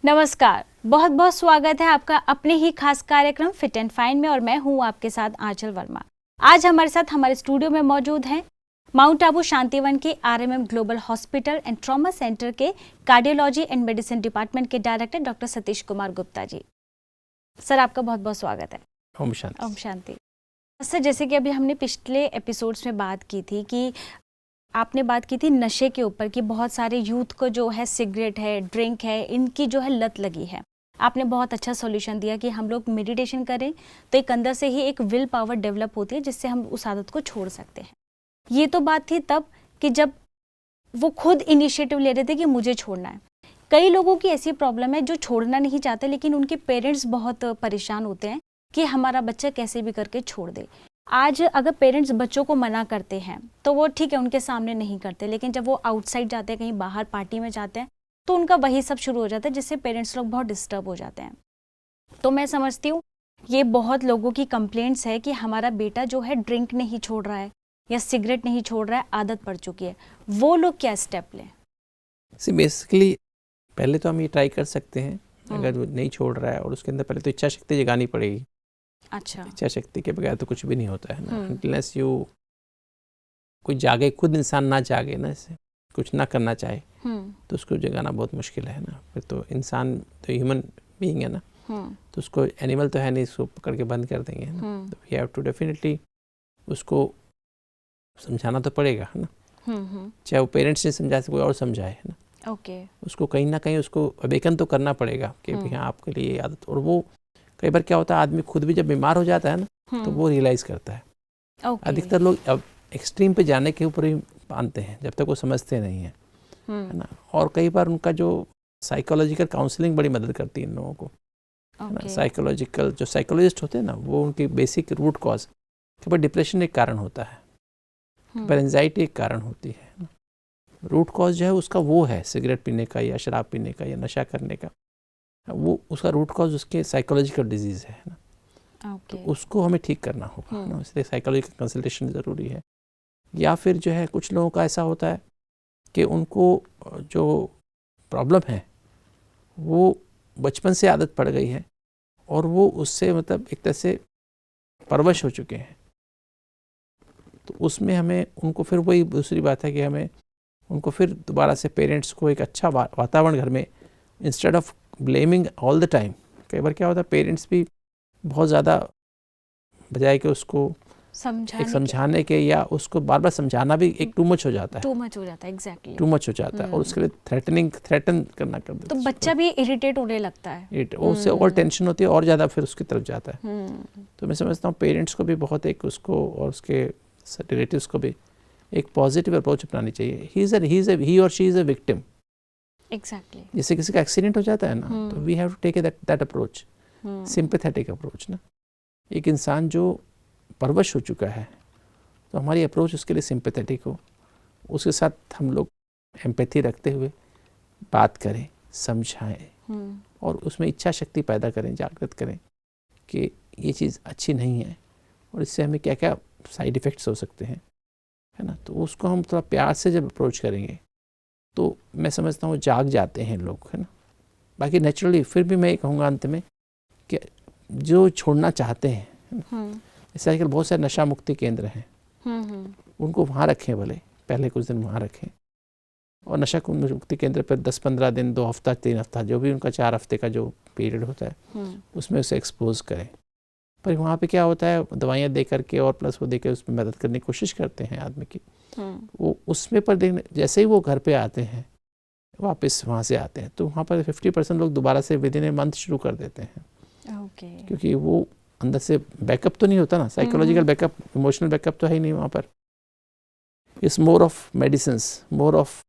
नमस्कार, बहुत बहुत स्वागत है आपका अपने ही खास कार्यक्रम फिट एंड फाइन में और मैं हूं आपके साथ आंचल वर्मा। आज हमारे साथ हमारे स्टूडियो में मौजूद हैं माउंट आबू शांतिवन के RMM global hospital and trauma centre के कार्डियोलॉजी एंड मेडिसिन डिपार्टमेंट के director doctor Satish Kumar Gupta ji. Sir, आपका बहुत बहुत स्वागत है। ओम शांति। ओम शांति। सर, जैसे कि अभी हमने पिछले एपिसोड्स में बात की थी कि आपने बात की थी नशे के ऊपर कि बहुत सारे यूथ को जो है सिगरेट है, ड्रिंक है, इनकी जो है लत लगी है। आपने बहुत अच्छा सॉल्यूशन दिया कि हम लोग मेडिटेशन करें तो एक अंदर से ही एक विल पावर डेवलप होती है जिससे हम उस आदत को छोड़ सकते हैं। ये तो बात थी तब कि जब वो खुद इनिशिएटिव ले रहे थे कि मुझे छोड़ना है। कई लोगों की ऐसी प्रॉब्लम है जो छोड़ना नहीं चाहते लेकिन उनके पेरेंट्स बहुत परेशान होते हैं कि हमारा बच्चा कैसे भी करके छोड़ दे। आज अगर पेरेंट्स बच्चों को मना करते हैं तो वो ठीक है, उनके सामने नहीं करते, लेकिन जब वो आउटसाइड जाते हैं, कहीं बाहर पार्टी में जाते हैं तो उनका वही सब शुरू हो जाता है जिससे पेरेंट्स लोग बहुत डिस्टर्ब हो जाते हैं। तो मैं समझती हूँ ये बहुत लोगों की कंप्लेंट्स है कि हमारा बेटा जो है ड्रिंक नहीं छोड़ रहा है या सिगरेट नहीं छोड़ रहा है, आदत पड़ चुकी है। वो लोग क्या स्टेप लें? बेसिकली पहले तो हम ये ट्राई कर सकते हैं, अगर वो नहीं छोड़ रहा है और उसके अंदर पहले तो इच्छा शक्ति जगानी पड़ेगी। अच्छा। इच्छा शक्ति के बगैर तो कुछ भी नहीं होता है ना। अनलेस यू कोई जागे, खुद इंसान ना जागे ना, इससे कुछ ना करना चाहे तो उसको जगाना बहुत मुश्किल है ना। फिर तो इंसान तो ह्यूमन बीइंग है ना, तो उसको एनिमल तो है नहीं, इसको पकड़ के बंद कर देंगे ना। तो वी हैव टू डेफिनेटली उसको समझाना तो पड़ेगा है ना। चाहे वो पेरेंट्स ने समझाए, कोई और समझाए है ना। ओके। उसको कहीं ना कहीं उसको अवेकन तो करना पड़ेगा कि भाई हाँ, आपके लिए आदत। और वो कई बार क्या होता है, आदमी खुद भी जब बीमार हो जाता है ना तो वो रियलाइज करता है। अधिकतर लोग अब एक्सट्रीम पे जाने के ऊपर ही मानते हैं जब तक वो समझते नहीं है ना। और कई बार उनका जो साइकोलॉजिकल काउंसलिंग बड़ी मदद करती है इन लोगों को है ना। साइकोलॉजिकल जो साइकोलॉजिस्ट होते हैं ना, वो उनकी बेसिक रूट कॉज, कई बार डिप्रेशन एक कारण होता है, कई बार एंजाइटी एक कारण होती है ना। रूट कॉज जो है उसका वो है सिगरेट पीने का या शराब पीने का या नशा करने का, वो उसका रूट कॉज उसके साइकोलॉजिकल डिजीज़ है ना। तो उसको हमें ठीक करना होगा ना, इसलिए साइकोलॉजिकल कंसल्टेशन ज़रूरी है। या फिर जो है कुछ लोगों का ऐसा होता है कि उनको जो प्रॉब्लम है वो बचपन से आदत पड़ गई है और वो उससे मतलब एक तरह से परवश हो चुके हैं। तो उसमें हमें उनको फिर वही दूसरी बात है कि हमें उनको फिर दोबारा से पेरेंट्स को एक अच्छा वातावरण घर में, instead of blaming all the time. कई बार क्या होता है, पेरेंट्स भी बहुत ज़्यादा बजाय कि उसको समझाने के या उसको बार बार समझाना भी एक टू मच हो जाता है। टू मच हो जाता है, एग्जैक्टली टू मच हो जाता है और उसके लिए थ्रेटन करना कर देते तो बच्चा भी इरिटेट होने लगता है। उससे और टेंशन होती है और ज़्यादा फिर उसकी तरफ जाता है। तो मैं समझता हूँ पेरेंट्स को भी बहुत एक उसको और उसके रिलेटिव्स को भी एक पॉजिटिव अप्रोच अपनानी चाहिए। ही और she is a victim. Exactly. जैसे किसी का एक्सीडेंट हो जाता है ना, तो we have to take that approach, sympathetic approach ना। एक इंसान जो परवश हो चुका है तो हमारी अप्रोच उसके लिए सिंपैथेटिक हो, उसके साथ हम लोग एम्पैथी रखते हुए बात करें, समझाएं और उसमें इच्छा शक्ति पैदा करें, जागृत करें कि ये चीज़ अच्छी नहीं है और इससे हमें क्या क्या साइड इफ़ेक्ट्स हो सकते हैं है ना। तो उसको हम थोड़ा प्यार से जब अप्रोच करेंगे तो मैं समझता हूँ जाग जाते हैं लोग है ना। बाकी नेचुरली फिर भी मैं कहूँगा अंत में कि जो छोड़ना चाहते हैं, जैसे आजकल बहुत सारे नशा मुक्ति केंद्र हैं, उनको वहाँ रखें, भले पहले कुछ दिन वहाँ रखें और नशा मुक्ति केंद्र पर 10-15 दिन, 2 हफ्ता, 3 हफ्ता, जो भी उनका 4 हफ्ते का जो पीरियड होता है उसमें उसे एक्सपोज करें। पर वहाँ पे क्या होता है, दवाइयाँ दे करके और प्लस वो दे कर उसमें मदद करने की कोशिश करते हैं आदमी की। वो उसमें पर देखने, जैसे ही वो घर पे आते हैं, वापस वहाँ से आते हैं, तो वहाँ पर 50% लोग दोबारा से विदिन ए मंथ शुरू कर देते हैं। क्योंकि वो अंदर से बैकअप तो नहीं होता ना, साइकोलॉजिकल बैकअप, इमोशनल बैकअप तो है ही नहीं वहाँ पर। It's more of medicines, more of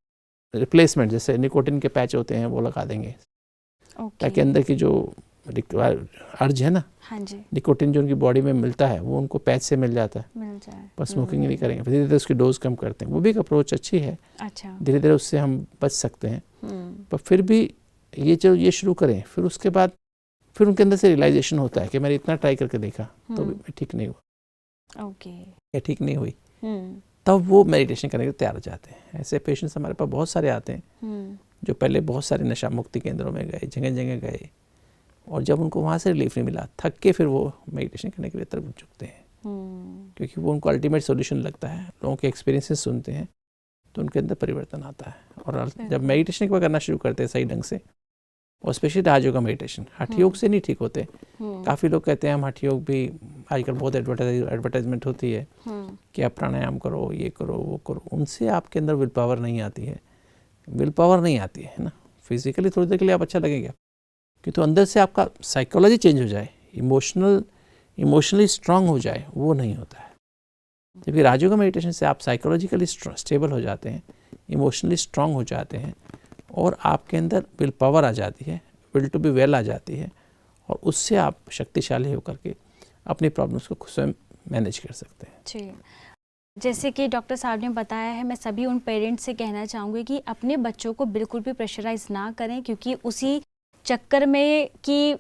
replacement. जैसे निकोटिन के पैच होते हैं वो लगा देंगे ताकि अंदर की जो अर्ज है ना, निकोटिन जो उनकी बॉडी में मिलता है वो उनको पैच से मिल जाता है, पर स्मोकिंग नहीं करेंगे, धीरे धीरे उसकी डोज कम करते हैं। वो भी एक अप्रोच अच्छी है, धीरे धीरे उससे हम बच सकते हैं। पर फिर भी ये शुरू करें, फिर उसके बाद फिर उनके अंदर से रियलाइजेशन होता है कि मैंने इतना ट्राई करके देखा तो भी ठीक नहीं हुआ, या ठीक नहीं हुई, तब वो मेडिटेशन करने के तैयार हो जाते हैं। ऐसे पेशेंट्स हमारे पास बहुत सारे आते हैं जो पहले बहुत सारे नशा मुक्ति केंद्रों में गए, जगह जगह गए, और जब उनको वहाँ से रिलीफ नहीं मिला, थक के फिर वो मेडिटेशन करने के लिए तरफ झुकते हैं, क्योंकि वो उनको अल्टीमेट सॉल्यूशन लगता है। लोगों के एक्सपीरियंसेस सुनते हैं तो उनके अंदर परिवर्तन आता है। और जब मेडिटेशन एक बार करना शुरू करते हैं सही ढंग से, और स्पेशली राजयोग का मेडिटेशन, हठ योग से नहीं ठीक होते। काफ़ी लोग कहते हैं हम हठ योग भी, आजकल बहुत एडवर्टाइजमेंट होती है कि आप प्राणायाम करो, ये करो, वो करो, उनसे आपके अंदर विल पावर नहीं आती है। विल पावर नहीं आती है ना, फिजिकली थोड़ी देर के लिए आप अच्छा लगेगा, कि तो अंदर से आपका साइकोलॉजी चेंज हो जाए, इमोशनली स्ट्रांग हो जाए, वो नहीं होता है। जबकि राजयोग मेडिटेशन से आप साइकोलॉजिकली स्टेबल हो जाते हैं, इमोशनली स्ट्रांग हो जाते हैं, और आपके अंदर विल पावर आ जाती है, विल टू बी वेल आ जाती है, और उससे आप शक्तिशाली होकर के अपनी प्रॉब्लम्स को स्वयं मैनेज कर सकते हैं। जी, जैसे कि डॉक्टर साहब ने बताया है, मैं सभी उन पेरेंट्स से कहना चाहूँगी कि अपने बच्चों को बिल्कुल भी प्रेशराइज ना करें, क्योंकि उसी चक्कर में कि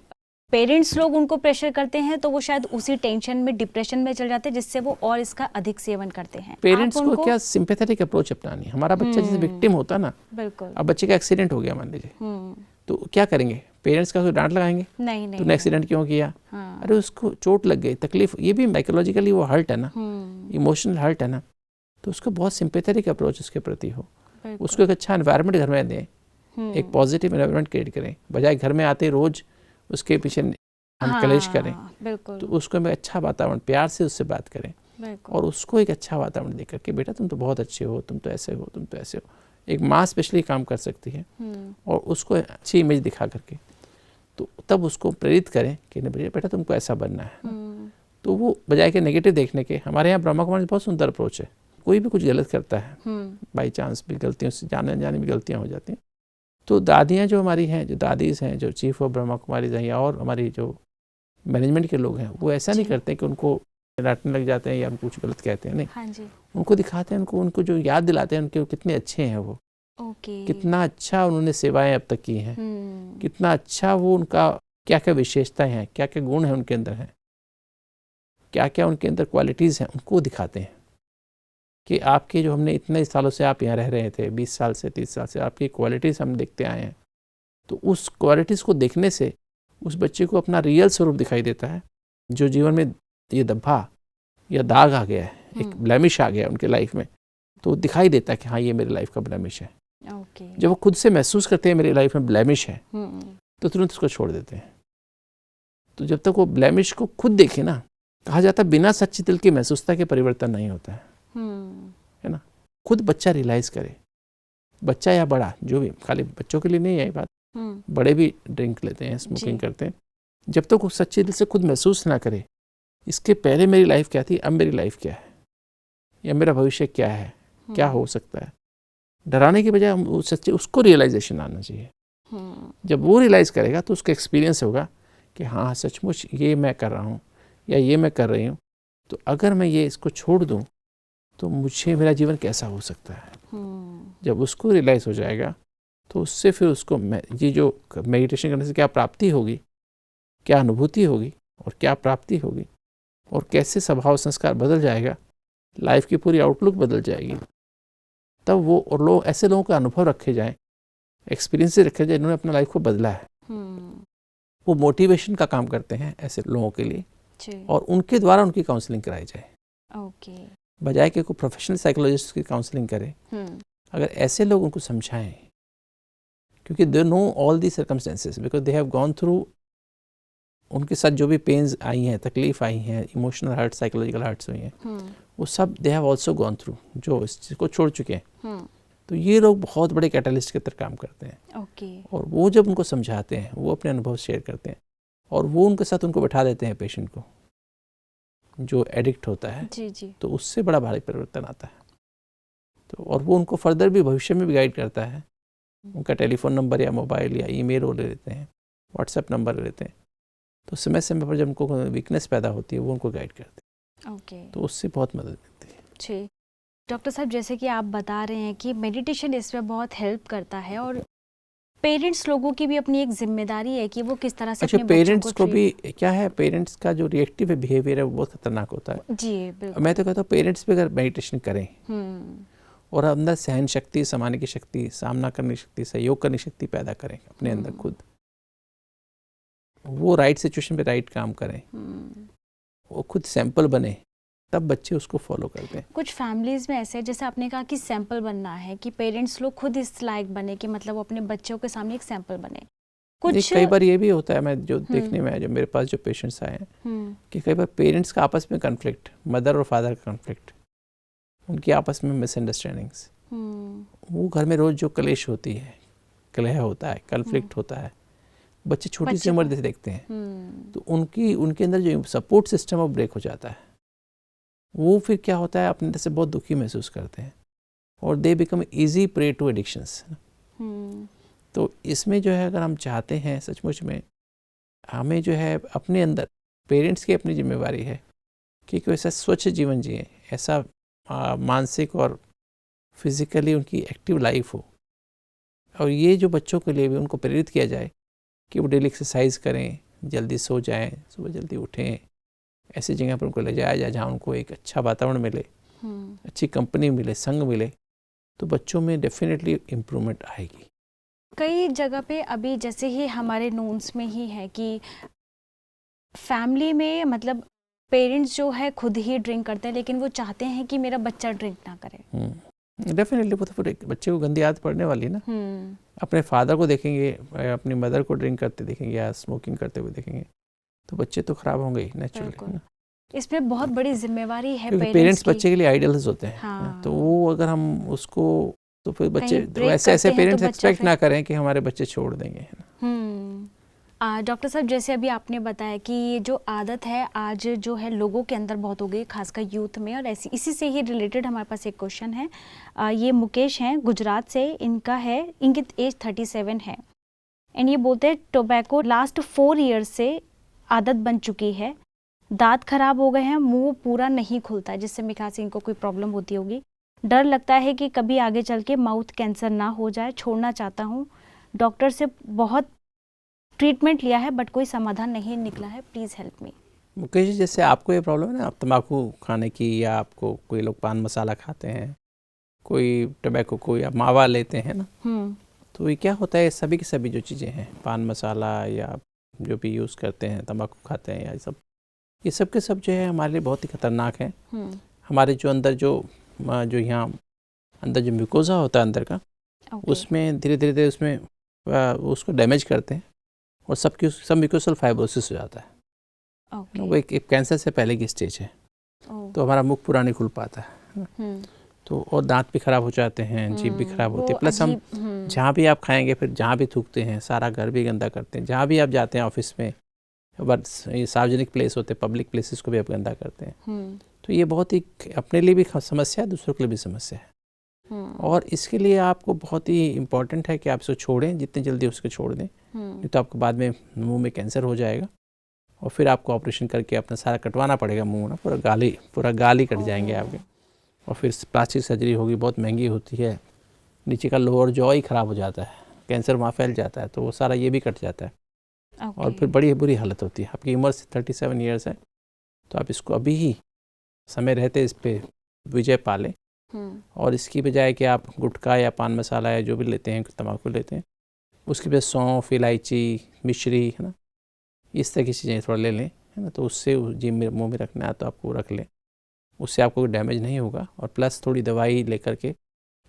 पेरेंट्स लोग उनको प्रेशर करते हैं तो वो शायद उसी टेंशन में, डिप्रेशन में चल जाते हैं, जिससे वो और इसका अधिक सेवन करते हैं। पेरेंट्स को क्या सिंपैथेटिक अप्रोच अपनानी है। हमारा बच्चा जैसे विक्टिम होता ना, बिल्कुल, अब बच्चे का एक्सीडेंट हो गया मान लीजिए, तो क्या करेंगे? पेरेंट्स का उसको डांट लगाएंगे, नहीं तूने एक्सीडेंट क्यों किया? हाँ। अरे उसको चोट लग गई, तकलीफ, ये भी साइकोलॉजिकली वो हर्ट है ना, इमोशनल हर्ट है ना, तो उसको बहुत सिंपैथेटिक अप्रोच उसके प्रति हो, उसको एक अच्छा एनवायरनमेंट घर में दें, एक पॉजिटिव एनवायरनमेंट क्रिएट करें, बजाय घर में आते रोज उसके पीछे हम कलेश करें। तो उसको एक अच्छा वातावरण, प्यार से उससे बात करें, और उसको एक अच्छा वातावरण देकर के, बेटा तुम तो बहुत अच्छे हो, तुम तो ऐसे हो, तुम तो ऐसे हो। एक माँ स्पेशली काम कर सकती है, और उसको अच्छी इमेज दिखा करके, तो तब उसको प्रेरित करें कि नहीं बेटा तुमको ऐसा बनना है। तो वो बजाय के नेगेटिव देखने के, हमारे यहाँ ब्रह्मा कुमारी बहुत सुंदर अप्रोच है। कोई भी कुछ गलत करता है, बाई चांस भी गलतियों से, जाने अनजाने भी गलतियाँ हो जाती हैं, तो दादियाँ जो हमारी हैं, जो दादीज़ हैं, जो चीफ ऑफ ब्रह्मा कुमारीज हैं, या और हमारी जो मैनेजमेंट के लोग हैं, वो ऐसा नहीं करते कि उनको डांटने लग जाते हैं या कुछ गलत कहते हैं, नहीं। हाँ जी। उनको दिखाते हैं, उनको जो याद दिलाते हैं उनके कितने अच्छे हैं वो, कितना अच्छा उन्होंने सेवाएं अब तक की हैं, कितना अच्छा वो, उनका क्या क्या विशेषताएं हैं, क्या क्या गुण हैं उनके अंदर हैं, क्या क्या उनके अंदर क्वालिटीज़ हैं, उनको दिखाते हैं कि आपके जो, हमने इतने सालों से आप यहाँ रह रहे थे, 20 साल से 30 साल से, आपकी क्वालिटीज़ हम देखते आए हैं। तो उस क्वालिटीज़ को देखने से उस बच्चे को अपना रियल स्वरूप दिखाई देता है। जो जीवन में ये धब्बा या दाग आ गया है, एक ब्लेमिश आ गया उनके लाइफ में, तो दिखाई देता है कि हाँ ये मेरी लाइफ का ब्लेमिश है। जब वो खुद से महसूस करते हैं मेरी लाइफ में ब्लेमिश है, तो तुरंत उसको छोड़ देते हैं। तो जब तक वो ब्लेमिश को खुद देखे ना, कहा जाता है बिना सच्चे दिल की महसूसता के परिवर्तन नहीं होता है ना। खुद बच्चा रियलाइज करे, बच्चा या बड़ा जो भी, खाली बच्चों के लिए नहीं है ये बात, बड़े भी ड्रिंक लेते हैं, स्मोकिंग करते हैं, जब तक वो सच्चे दिल से खुद महसूस ना करे इसके पहले मेरी लाइफ क्या थी, अब मेरी लाइफ क्या है, या मेरा भविष्य क्या है, क्या हो सकता है, डराने की बजाय हम सच्चे उसको रियलाइजेशन आना चाहिए। जब वो रियलाइज करेगा तो उसका एक्सपीरियंस होगा कि हाँ सचमुच ये मैं कर रहा हूँ या ये मैं कर रही हूँ, तो अगर मैं ये इसको छोड़ दूँ तो मुझे, मेरा जीवन कैसा हो सकता है। जब उसको रियलाइज हो जाएगा तो उससे फिर उसको ये जो मेडिटेशन करने से क्या प्राप्ति होगी, क्या अनुभूति होगी और क्या प्राप्ति होगी, और कैसे स्वभाव संस्कार बदल जाएगा, लाइफ की पूरी आउटलुक बदल जाएगी। तब वो, और लोग, ऐसे लोगों का अनुभव रखे जाएं, एक्सपीरियंस रखे जाए, इन्होंने अपना लाइफ को बदला है, वो मोटिवेशन का काम करते हैं ऐसे लोगों के लिए, और उनके द्वारा उनकी काउंसलिंग कराई जाए, बजाय कि कोई प्रोफेशनल साइकोलॉजिस्ट की काउंसलिंग करे। अगर ऐसे लोग उनको समझाएं, क्योंकि they know all the circumstances, because they have gone through, उनके साथ जो भी पेन्स आई हैं, तकलीफ आई हैं, इमोशनल हर्ट, साइकोलॉजिकल हर्ट्स हुई हैं, वो सब they have also gone through, जो इस चीज़ को छोड़ चुके हैं। तो ये लोग बहुत बड़े कैटलिस्ट की तरह काम करते हैं। और वो जब उनको समझाते हैं, वो अपने अनुभव शेयर करते हैं, और वो उनके साथ उनको बैठा देते हैं, पेशेंट को जो एडिक्ट होता है, तो उससे बड़ा भारी परिवर्तन आता है। तो और वो उनको फर्दर भी भविष्य में भी गाइड करता है। उनका टेलीफोन नंबर या मोबाइल या ईमेल वो ले लेते हैं, व्हाट्सएप नंबर ले लेते हैं, तो समय समय पर जब उनको वीकनेस पैदा होती है वो उनको गाइड करते हैं। तो उससे बहुत मदद मिलती है। जी डॉक्टर साहब, जैसे कि आप बता रहे हैं कि मेडिटेशन इसमें बहुत हेल्प करता है, और पेरेंट्स लोगों की भी अपनी एक जिम्मेदारी है कि वो किस तरह से अपने पेरेंट्स को भी क्या है, पेरेंट्स का जो रिएक्टिव बिहेवियर है वो बहुत खतरनाक होता है। जी बिल्कुल। मैं तो कहता हूँ पेरेंट्स भी अगर मेडिटेशन करें और अंदर सहन शक्ति, समाने की शक्ति, सामना करने की शक्ति, सहयोग करने की शक्ति पैदा करें अपने अंदर खुद। वो राइट सिचुएशन पे राइट काम करें, वो खुद सैंपल बने, तब बच्चे उसको फॉलो करते हैं। कुछ फैमिलीज में ऐसे है, जैसे आपने कहा कि सैंपल बनना है, कि पेरेंट्स लोग खुद इस लायक बने कि मतलब वो अपने बच्चों के सामने एक सैंपल बने। कुछ कई बार ये भी होता है, मैं जो देखने में आया, जो मेरे पास जो पेशेंट्स आए हैं, कि कई बार पेरेंट्स का आपस में कन्फ्लिक्ट, मदर और फादर का कन्फ्लिक्ट, उनकी आपस में मिसअंडरस्टैंडिंग्स, वो घर में रोज जो कलेश होती है, कलह होता है, कन्फ्लिक्ट होता है, बच्चे छोटी सी उम्र से देखते हैं, तो उनके अंदर जो सपोर्ट सिस्टम वो ब्रेक हो जाता है। वो फिर क्या होता है, अपने अंदर से बहुत दुखी महसूस करते हैं और they become easy prey to addictions. तो इसमें जो है, अगर हम चाहते हैं सचमुच में, हमें जो है अपने अंदर, पेरेंट्स की अपनी जिम्मेवारी है कि कोई ऐसा स्वच्छ जीवन जिए, ऐसा मानसिक और फिजिकली उनकी एक्टिव लाइफ हो। और ये जो बच्चों के लिए भी उनको प्रेरित किया जाए कि वो डेली एक्सरसाइज करें, जल्दी सो जाएं, सुबह जल्दी उठें, ऐसी जगह पर उनको ले जाया जाए जहाँ उनको एक अच्छा वातावरण मिले, अच्छी कंपनी मिले, संग मिले, तो बच्चों में डेफिनेटली इम्प्रूवमेंट आएगी। कई जगह पे अभी जैसे ही हमारे नोन्स में ही है कि फैमिली में मतलब पेरेंट्स जो है खुद ही ड्रिंक करते हैं, लेकिन वो चाहते हैं कि मेरा बच्चा ड्रिंक ना करे। डेफिनेटली वो तो फिर बच्चे को गंदी आदत पड़ने वाली ना। अपने फादर को देखेंगे, अपनी मदर को ड्रिंक करते देखेंगे या स्मोकिंग करते हुए देखेंगे, तो बच्चे तो खराब होंगे ही नेचुरली। इसमें बहुत बड़ी जिम्मेवारी है पेरेंट्स बच्चे के लिए आइडल्स होते हैं। हाँ। तो वो अगर हम उसको, तो फिर बच्चे ऐसे पेरेंट्स एक्सपेक्ट ना करें कि हमारे बच्चे छोड़ देंगे। डॉक्टर साहब, जैसे अभी आपने बताया कि ये जो आदत है आज जो है लोगों के अंदर बहुत हो गई, खासकर यूथ में, और इसी से ही रिलेटेड हमारे पास एक क्वेश्चन है। ये मुकेश हैं गुजरात से, इनका है, इनकी एज 37 है, एंड ये बोलते हैं टोबैको लास्ट 4 ईयर्स से आदत बन चुकी है, दांत खराब हो गए हैं, मुंह पूरा नहीं खुलता है, जिससे मेरे ख्याल से इनको कोई प्रॉब्लम होती होगी। डर लगता है कि कभी आगे चल के माउथ कैंसर ना हो जाए। छोड़ना चाहता हूँ, डॉक्टर से बहुत ट्रीटमेंट लिया है बट कोई समाधान नहीं निकला है, please help me. Mukesh ji, जैसे आपको ये प्रॉब्लम है ना, आप तम्बाकू खाने की, या आपको कोई लोग पान मसाला खाते हैं, कोई टोबैको को या मावा लेते हैं ना, तो ये क्या होता है, सभी की सभी जो चीज़ें हैं, पान मसाला या जो भी यूज़ करते हैं, तम्बाकू खाते हैं, या ये सब के सब जो है हमारे लिए बहुत ही खतरनाक है। हमारे जो अंदर जो यहाँ अंदर जो म्यूकोजा होता है अंदर का, उसमें धीरे धीरे उसमें उसको डैमेज करते हैं और सब म्यूकोसल फाइब्रोसिस हो जाता है। वो एक कैंसर से पहले की स्टेज है। तो हमारा मुख पूरा नहीं खुल पाता है, तो और दांत भी खराब हो जाते हैं, जीभ भी खराब होती है, प्लस हम जहाँ भी आप खाएंगे, फिर जहाँ भी थूकते हैं, सारा घर भी गंदा करते हैं, जहाँ भी आप जाते हैं, ऑफिस में, ये सार्वजनिक प्लेस होते हैं, पब्लिक प्लेसेस को भी आप गंदा करते हैं। तो ये बहुत ही अपने लिए भी समस्या है, दूसरों के लिए भी समस्या है। और इसके लिए आपको बहुत ही इम्पोर्टेंट है कि आप इसको छोड़ें, जितनी जल्दी उसको छोड़ दें, नहीं तो आपको बाद में मुंह में कैंसर हो जाएगा और फिर आपको ऑपरेशन करके अपना सारा कटवाना पड़ेगा मुंह ना, पूरा गाल ही कट जाएंगे आपके, और फिर प्लास्टिक सर्जरी होगी, बहुत महंगी होती है, नीचे का लोअर जॉ ही ख़राब हो जाता है, कैंसर वहाँ फैल जाता है, तो वो सारा ये भी कट जाता है। और फिर बड़ी बुरी हालत होती है। आपकी उम्र 37 ईयर्स है, तो आप इसको अभी ही समय रहते इस पर विजय पा लें, और इसकी बजाय कि आप गुटखा या पान मसाला या जो भी लेते हैं, तम्बाकू लेते हैं, उसकी बजाय सौंफ, इलायची, मिश्री, है ना, इस तरह की चीज़ें थोड़ा ले लें, है ना, तो उससे जिम में मुँह में रखना है तो आपको रख लें, उससे आपको कोई डैमेज नहीं होगा। और प्लस थोड़ी दवाई लेकर के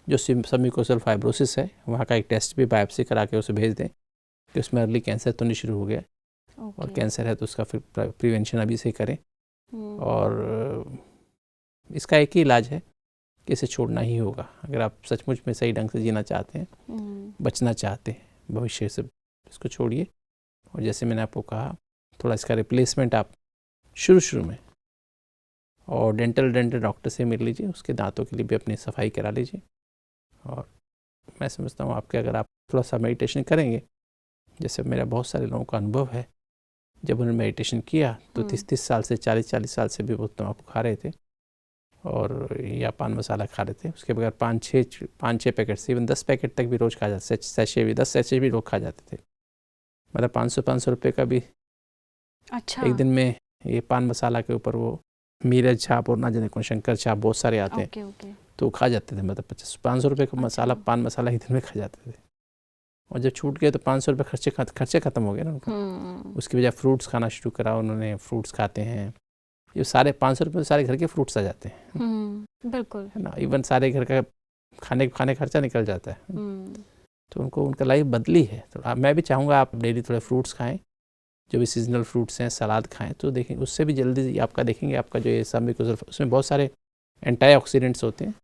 जो सबम्यूकोसल फाइब्रोसिस है, वहाँ का एक टेस्ट भी बायोप्सी करा के उसे भेज दें कि उसमें अर्ली कैंसर तो नहीं शुरू हो गया, और कैंसर है तो उसका फिर प्रिवेंशन अभी से करें। और इसका एक ही इलाज है कि इसे छोड़ना ही होगा। अगर आप सचमुच में सही ढंग से जीना चाहते हैं, बचना चाहते हैं भविष्य से, इसको छोड़िए। और जैसे मैंने आपको कहा, थोड़ा इसका रिप्लेसमेंट आप शुरू में, और डेंटल डॉक्टर से मिल लीजिए, उसके दांतों के लिए भी अपनी सफाई करा लीजिए। और मैं समझता हूँ आपके, अगर आप थोड़ा सा मेडिटेशन करेंगे, जैसे मेरा बहुत सारे लोगों का अनुभव है, जब उन्होंने मेडिटेशन किया तो 30 साल से 40 साल से भी वो तम्बाकू खा रहे थे और या पान मसाला खा रहे थे, उसके बगैर 5-6 पैकेट, इवन 10 पैकेट तक भी रोज़ खा जाते, सैशे भी 10 सैशे भी लोग खा जाते थे। मतलब 500 रुपये का भी अच्छा एक दिन में ये पान मसाला के ऊपर वो मीरज छाप और ना जाने कौन शंकर छाप बहुत सारे आते हैं, तो खा जाते थे, मतलब 500 रुपये का मसाला, पान मसाला ही दिन में खा जाते थे। और जब छूट गए तो 500 रुपये खर्चे ख़त्म हो गए ना उनका। उसकी बजाय फ्रूट्स खाना शुरू करा उन्होंने, फ्रूट्स खाते हैं। ये सारे 500 रुपये सारे घर के फ्रूट्स आ जाते हैं, बिल्कुल है ना। इवन सारे घर का खाने खर्चा निकल जाता है। तो उनको उनका लाइफ बदली है। तो मैं भी चाहूँगा आप डेली थोड़े फ्रूट्स खाएं, जो भी सीजनल फ्रूट्स हैं, सलाद खाएं, तो देखें उससे भी जल्दी आपका देखेंगे आपका जो ये सब उसमें बहुत सारे एंटीऑक्सीडेंट्स होते हैं,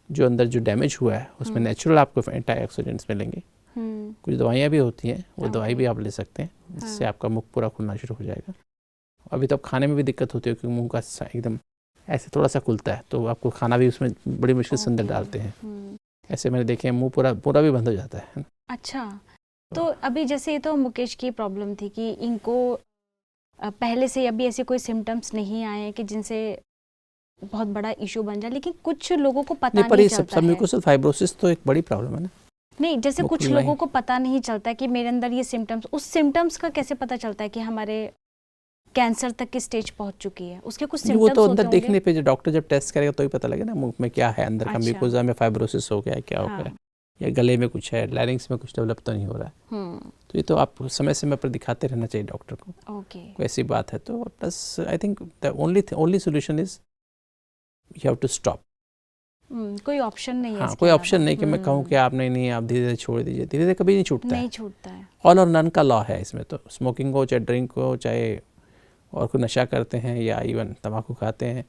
जो अंदर जो डैमेज हुआ है उसमें नेचुरल आपको एंटीऑक्सीडेंट्स मिलेंगे। कुछ दवाइयाँ भी होती हैं, वो दवाई भी आप ले सकते हैं, जिससे आपका मुख पूरा खुलना शुरू हो जाएगा। अभी तो खाने में भी दिक्कत होती है क्योंकि मुंह का एकदम ऐसे थोड़ा सा खुलता है, तो आपको खाना भी उसमें बड़ी मुश्किल से अंदर डालते हैं। ऐसे मैंने देखे हैं, मुंह पूरा भी बंद हो जाता है। अच्छा, तो अभी जैसे ये तो मुकेश की प्रॉब्लम थी कि इनको पहले से अभी ऐसे कोई सिम्टम्स नहीं आए कि जिनसे बहुत बड़ा इशू बन जाए, लेकिन कुछ लोगों को पता नहीं चलता है। म्यूकोसल फाइब्रोसिस तो एक बड़ी प्रॉब्लम है ना। नहीं, जैसे कुछ लोगों को पता नहीं चलता कि मेरे अंदर ये सिम्टम्स, उस सिम्टम्स का कैसे पता चलता है कि हमारे कैंसर तक की स्टेज पहुंच चुकी है? उसके कुछ सिम्टम्स वो तो अंदर होते देखने पे जो डॉक्टर जब टेस्ट करेगा तो ही पता लगेगा ना मुंह में क्या है, अंदर का म्यूकोजा में फाइब्रोसिस हो गया है, क्या हो गया है, या गले में कुछ है, लैरिंग्स में कुछ डेवलप तो नहीं हो रहा है। तो ये तो आप समय पर दिखाते रहना चाहिए डॉक्टर को। कोई ऐसी बात है तो। Plus I think the only solution is you have to stop. कोई ऑप्शन नहीं है। हाँ, कोई ऑप्शन नहीं कि मैं कहूँ कि आप नहीं आप धीरे धीरे छोड़ दीजिए, धीरे धीरे कभी नहीं छूटता है। ऑल और नन का लॉ है इसमें। तो स्मोकिंग हो, चाहे ड्रिंक हो, चाहे और कोई नशा करते हैं या इवन तंबाकू खाते हैं,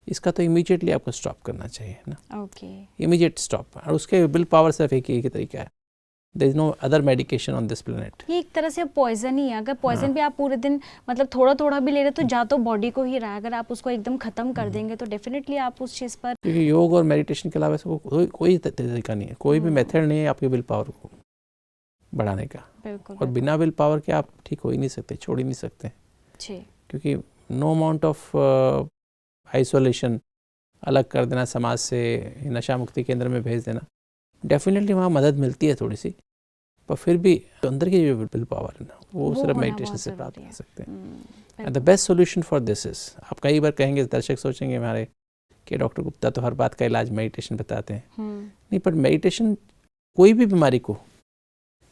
इसका तो इमीडिएटली आपको स्टॉप करना चाहिए ना। Immediate stop. और उसके विल पावर सिर्फ एक ही तरीका है, there is no other medication on this planet. ये एक तरह से पॉइजन ही है। अगर पॉइजन भी आप पूरे दिन मतलब थोड़ा थोड़ा भी ले रहे तो जा तो बॉडी को ही रहा है, अगर आप उसको एकदम खत्म कर देंगे तो डेफिनेटली आप उस चीज़ पर। क्योंकि योग और मेडिटेशन के अलावा कोई तरीका नहीं है, कोई भी मेथड नहीं है आपके विल पावर को बढ़ाने का। और बिना विल पावर के आप ठीक हो ही नहीं सकते, छोड़ ही नहीं सकते, क्योंकि नो अमाउंट ऑफ आइसोलेशन, अलग कर देना समाज से, नशा मुक्ति केंद्र में भेज देना, डेफिनेटली वहाँ मदद मिलती है थोड़ी सी, पर फिर भी तो अंदर की जो विल पावर है ना वो सिर्फ मेडिटेशन से प्राप्त कर सकते हैं। The best solution for this is, आप कई बार कहेंगे, दर्शक सोचेंगे हमारे कि डॉक्टर गुप्ता तो हर बात का इलाज मेडिटेशन बताते हैं। नहीं, पर मेडिटेशन कोई भी बीमारी को,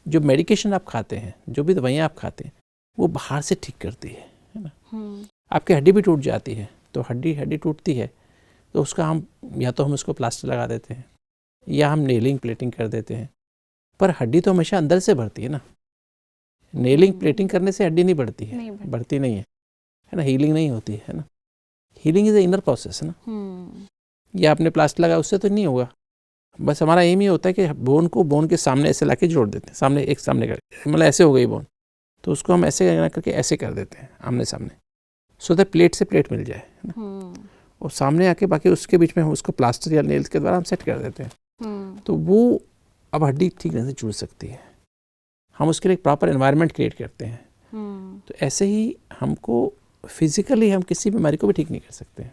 जो मेडिकेशन आप खाते हैं, जो भी दवाइयाँ आप खाते हैं, वो बाहर से ठीक करती है ना। आपकी हड्डी भी टूट जाती है, तो हड्डी टूटती है तो उसका हम या तो हम उसको प्लास्टर लगा देते हैं या हम नेलिंग प्लेटिंग कर देते हैं, पर हड्डी तो हमेशा अंदर से बढ़ती है ना। नेलिंग प्लेटिंग करने से हड्डी नहीं बढ़ती है, बढ़ती नहीं है ना। हीलिंग नहीं होती है ना। Healing is a inner process है ना। या आपने प्लास्टर लगाया उससे तो नहीं होगा। बस हमारा एम ही होता है कि बोन को बोन के सामने ऐसे लाके जोड़ देते हैं, सामने करके, मतलब ऐसे हो गई बोन, तो उसको हम ऐसे करके ऐसे कर देते हैं आमने सामने, सो दैट प्लेट से प्लेट मिल जाए ना। और सामने आके बाकी उसके बीच में हम उसको प्लास्टर या नेल्स के द्वारा हम सेट कर देते हैं, तो वो अब हड्डी ठीक ढंग से जुड़ सकती है। हम उसके लिए एक प्रॉपर एनवायरनमेंट क्रिएट करते हैं। तो ऐसे ही हमको फिजिकली हम किसी बीमारी को भी ठीक नहीं कर सकते हैं।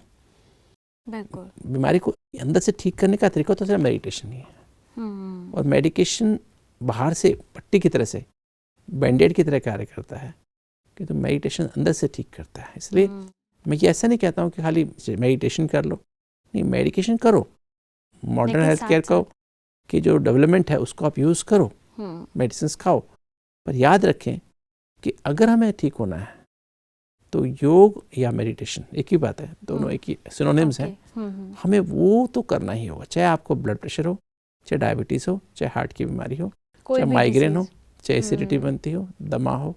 बिल्कुल। बीमारी को अंदर से ठीक करने का तरीका तो सिर्फ मेडिटेशन ही है। और मेडिकेशन बाहर से पट्टी की तरह से, बैंडेड की तरह कार्य करता है, कि तो मेडिटेशन अंदर से ठीक करता है। इसलिए मैं ये ऐसा नहीं कहता हूँ कि खाली मेडिटेशन कर लो, नहीं, मेडिकेशन करो, मॉडर्न हेल्थ केयर का कि जो डेवलपमेंट है उसको आप यूज़ करो, मेडिसिन खाओ, पर याद रखें कि अगर हमें ठीक होना है तो योग या मेडिटेशन एक ही बात है, दोनों एक ही सिनोनिम्स हैं। हमें वो तो करना ही होगा, चाहे आपको ब्लड प्रेशर हो, चाहे डायबिटीज़ हो, चाहे हार्ट की बीमारी हो, चाहे माइग्रेन हो, चाहे एसिडिटी बनती हो, दमा हो,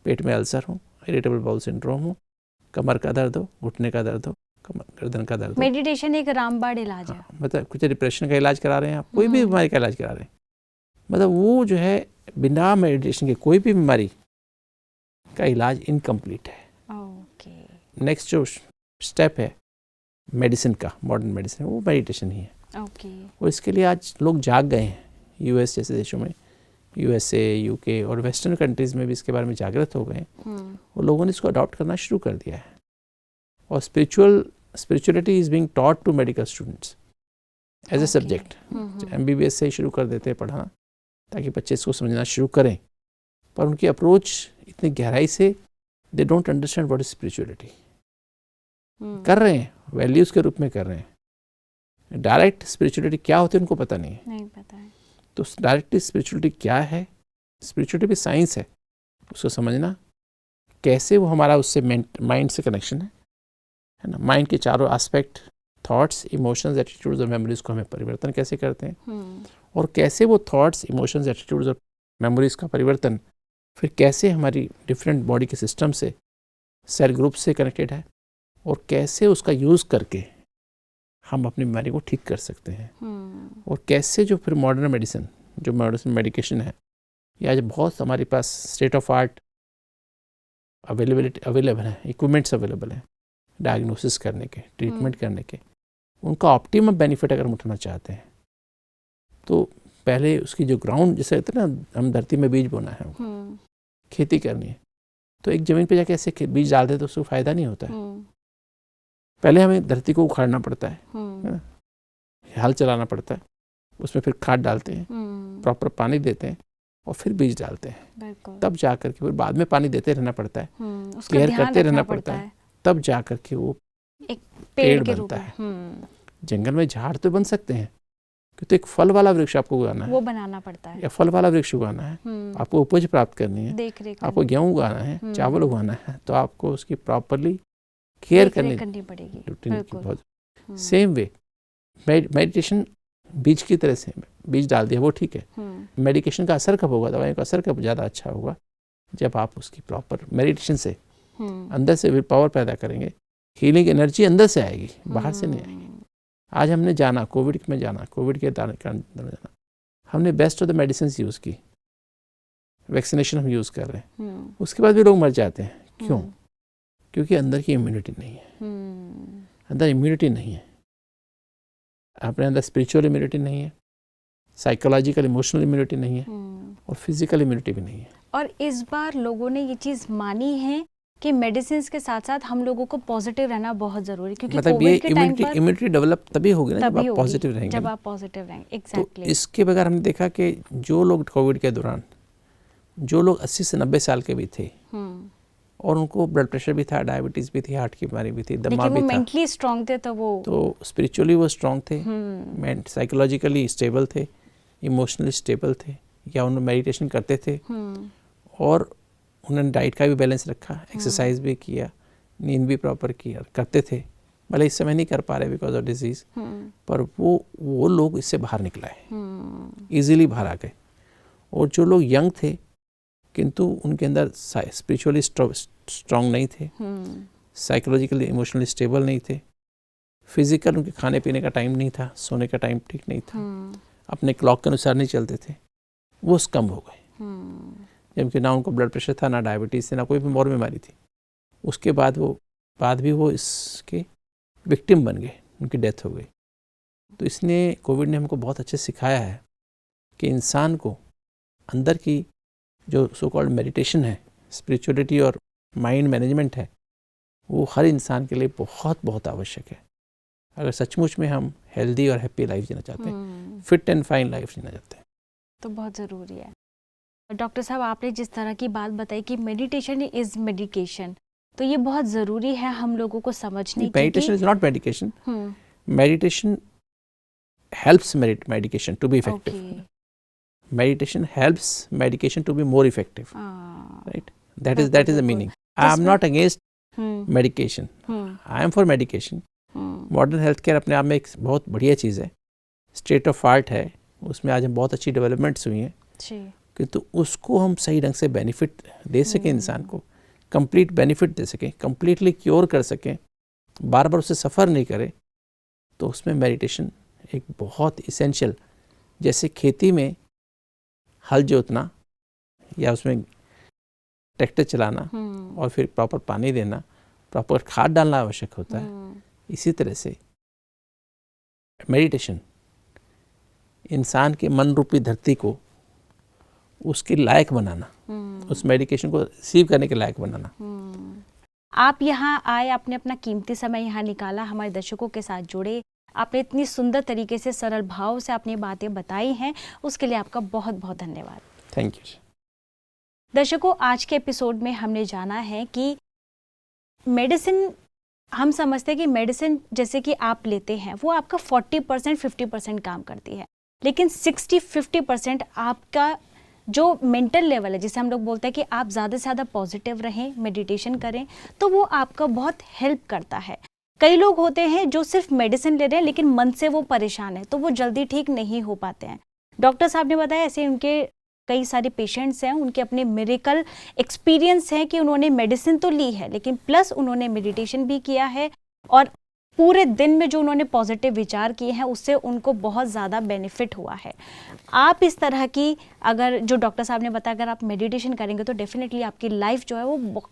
पेट में अल्सर हो, इरिटेबल बाउल सिंड्रोम हो, कमर का दर्द हो, घुटने का दर्द हो, गर्दन का दर्द हो। मेडिटेशन एक रामबाण इलाज है। मतलब कुछ डिप्रेशन का इलाज करा रहे हैं आप, कोई भी बीमारी का इलाज करा रहे हैं, मतलब वो जो है बिना मेडिटेशन के कोई भी बीमारी का इलाज इनकम्प्लीट है। नेक्स्ट जो स्टेप है मेडिसिन का, मॉडर्न मेडिसिन, वो मेडिटेशन ही है। और इसके लिए आज लोग जाग गए हैं। यूएस जैसे देशों में, यूएसए, यूके और वेस्टर्न कंट्रीज़ में भी इसके बारे में जागृत हो गए हैं और लोगों ने इसको अडॉप्ट करना शुरू कर दिया है। और spirituality is being taught to medical students as a subject. MBBS से ही शुरू कर देते हैं पढ़ाना, ताकि बच्चे इसको समझना शुरू करें, पर उनकी अप्रोच इतनी गहराई से they don't understand what is spirituality. कर रहे हैं, वैल्यूज़ के रूप में कर रहे हैं, डायरेक्ट स्पिरिचुअलिटी क्या होती है उनको पता नहीं है। नहीं पता है। तो डायरेक्ट स्पिरिचुअलिटी क्या है, स्पिरिचुअलिटी भी साइंस है, उसको समझना कैसे वो हमारा उससे माइंड से कनेक्शन है ना। माइंड के चारों एस्पेक्ट, थॉट्स, इमोशंस, एटीट्यूड्स और मेमोरीज को हमें परिवर्तन कैसे करते हैं, और कैसे वो थॉट्स, इमोशंस, एटीट्यूड्स और मेमोरीज का परिवर्तन फिर कैसे हमारी डिफरेंट बॉडी के सिस्टम से, सेल ग्रुप से कनेक्टेड है, और कैसे उसका यूज़ करके हम अपनी बीमारी को ठीक कर सकते हैं। और कैसे जो फिर मॉडर्न मेडिसिन, जो मॉडर्न मेडिकेशन है, या जो बहुत हमारे पास स्टेट ऑफ आर्ट अवेलेबल है, इक्विपमेंट्स अवेलेबल हैं डायग्नोसिस करने के, ट्रीटमेंट करने के, उनका ऑप्टिमम बेनिफिट अगर हम उठाना चाहते हैं तो पहले उसकी जो ग्राउंड, जैसे कहते हैं ना, हम धरती में बीज बोना है, खेती करनी है, तो एक ज़मीन पे जाके ऐसे बीज डालते तो उसको फ़ायदा नहीं होता है। पहले हमें धरती को उखाड़ना पड़ता है ना, हल चलाना पड़ता है, उसमें फिर खाद डालते हैं, प्रॉपर पानी देते हैं, और फिर बीज डालते हैं, तब जा करके फिर बाद में पानी देते रहना पड़ता है, केयर करते रहना पड़ता है, तब जा करके वो एक पेड़ बनता है। जंगल में झाड़ तो बन सकते हैं, तो एक फल वाला वृक्ष आपको उगाना है, वो बनाना पड़ता है, या फल वाला वृक्ष उगाना है, आपको उपज प्राप्त करनी है, आपको गेहूं उगाना है, चावल उगाना है, तो आपको उसकी प्रॉपरली केयर करनी पड़ेगी। सेम वे मेडिटेशन बीज की तरह से, बीज डाल दिया वो ठीक है, मेडिकेशन का असर कब होगा, दवाइयों का असर कब ज़्यादा अच्छा होगा, जब आप उसकी प्रॉपर मेडिटेशन से अंदर से विल पावर पैदा करेंगे, हीलिंग एनर्जी अंदर से आएगी, बाहर से नहीं आएगी। आज हमने जाना कोविड में जाना, कोविड के कारण जाना, हमने best of the medicine use की, वैक्सीनेशन हम यूज़ कर रहे हैं, उसके बाद भी लोग मर जाते हैं। क्यों? क्योंकि अंदर की इम्यूनिटी नहीं है, अंदर इम्यूनिटी नहीं है, अपने अंदर स्पिरिचुअल इम्यूनिटी नहीं है, साइकोलॉजिकल इमोशनल इम्यूनिटी नहीं है, और फिजिकल इम्यूनिटी भी नहीं है। और इस बार लोगों ने ये चीज़ मानी है कि मेडिसिन के साथ साथ हम लोगों को पॉजिटिव रहना बहुत जरूरी है, क्योंकि मतलब ये इम्यूनिटी डेवलप तभी होगी ना जब आप पॉजिटिव रहेंगे, जब आप पॉजिटिव रहेंगे। एग्जैक्टली। तो इसके बगैर हमने देखा कि जो लोग कोविड के दौरान, जो लोग 80 से 90 साल के भी थे, और उनको ब्लड प्रेशर भी था, डायबिटीज भी थी, हार्ट की बीमारी भी थी, दमा भी था, मेंटली स्ट्रांग थे, तो स्पिरिचुअली वो स्ट्रांग थे, साइकोलॉजिकली स्टेबल थे, इमोशनली स्टेबल थे, या उन्होंने मेडिटेशन करते थे, और उन्होंने डाइट का भी बैलेंस रखा, एक्सरसाइज भी किया, नींद भी प्रॉपर किया करते थे। भले इस समय नहीं कर पा रहे बिकॉज ऑफ डिजीज, पर वो लोग इससे बाहर निकला है, इजीली बाहर आ गए। और जो लोग यंग थे किंतु उनके अंदर स्पिरिचुअली स्ट्रांग नहीं थे, साइकोलॉजिकली इमोशनली स्टेबल नहीं थे, फिजिकल उनके खाने पीने का टाइम नहीं था, सोने का टाइम ठीक नहीं था, अपने क्लॉक के अनुसार नहीं चलते थे, वो कम हो गए। जबकि ना उनको ब्लड प्रेशर था, ना डायबिटीज़ थी, ना कोई और बीमारी थी, उसके बाद भी वो इसके विक्टिम बन गए, उनकी डेथ हो गई। तो इसने कोविड ने हमको बहुत अच्छे सिखाया है कि इंसान को अंदर की जो सो कॉल्ड मेडिटेशन है, स्पिरिचुअलिटी और माइंड मैनेजमेंट है, वो हर इंसान के लिए बहुत बहुत आवश्यक है, अगर सचमुच में हम हेल्दी और हैप्पी लाइफ जीना चाहते हैं, फिट एंड फाइन लाइफ जीना चाहते हैं, तो बहुत ज़रूरी है। डॉक्टर साहब, आपने जिस तरह की बात बताई कि मेडिटेशन इज मेडिकेशन, तो ये बहुत ज़रूरी है हम लोगों को समझने की। Meditation is not medication, meditation helps medication to be effective, meditation helps medication to be more effective, right? That is the meaning. I am not against medication, I am for medication. Modern health care अपने आप में एक बहुत बढ़िया चीज़ है, state of art है, उसमें आज हम बहुत अच्छी डेवलपमेंट्स हुई हैं, किंतु उसको हम सही ढंग से बेनिफिट दे सकें, इंसान को कंप्लीट बेनिफिट दे सकें, कंप्लीटली क्योर कर सकें, बार बार उससे सफ़र नहीं करें, तो उसमें मेडिटेशन एक बहुत इसेंशियल, जैसे खेती में हल जोतना या उसमें ट्रैक्टर चलाना और फिर प्रॉपर पानी देना, प्रॉपर खाद डालना आवश्यक होता है, इसी तरह से मेडिटेशन इंसान के मन रूपी धरती को उसके लायक बनाना, उस मेडिकेशन को रिसीव करने के लायक बनाना। आप यहाँ आए, आपने अपना कीमती समय यहाँ निकाला, हमारे दर्शकों के साथ जुड़े, आपने इतनी सुंदर तरीके से सरल भाव से अपनी बातें बताई हैं, उसके लिए आपका बहुत बहुत धन्यवाद। Thank you. दर्शकों, आज के एपिसोड में हमने जाना है कि मेडिसिन हम समझते हैं कि मेडिसिन जैसे कि आप लेते हैं वो आपका 40% 50% काम करती है, लेकिन 60-50% आपका जो मेंटल लेवल है, जिसे हम लोग बोलते हैं कि आप ज़्यादा से ज़्यादा पॉजिटिव रहें, मेडिटेशन करें, तो वो आपका बहुत हेल्प करता है। कई लोग होते हैं जो सिर्फ मेडिसिन ले रहे हैं लेकिन मन से वो परेशान है, तो वो जल्दी ठीक नहीं हो पाते हैं। डॉक्टर साहब ने बताया ऐसे उनके कई सारे पेशेंट्स हैं, उनके अपने मिरेकल एक्सपीरियंस है कि उन्होंने मेडिसिन तो ली है लेकिन प्लस उन्होंने मेडिटेशन भी किया है और पूरे दिन में जो उन्होंने पॉजिटिव विचार किए हैं उससे उनको बहुत ज़्यादा बेनिफिट हुआ है। आप इस तरह की अगर जो डॉक्टर साहब ने बताया अगर आप मेडिटेशन करेंगे तो डेफिनेटली आपकी लाइफ जो है वो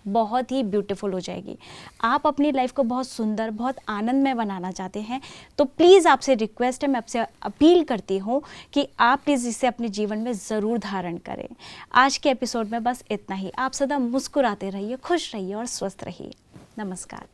बहुत ही ब्यूटीफुल हो जाएगी। आप अपनी लाइफ को बहुत सुंदर, बहुत आनंदमय बनाना चाहते हैं तो प्लीज़ आपसे रिक्वेस्ट है, मैं आपसे अपील करती हूँ कि आप प्लीज़ इसे अपने जीवन में ज़रूर धारण करें। आज के एपिसोड में बस इतना ही। आप सदा मुस्कुराते रहिए, खुश रहिए और स्वस्थ रहिए। नमस्कार।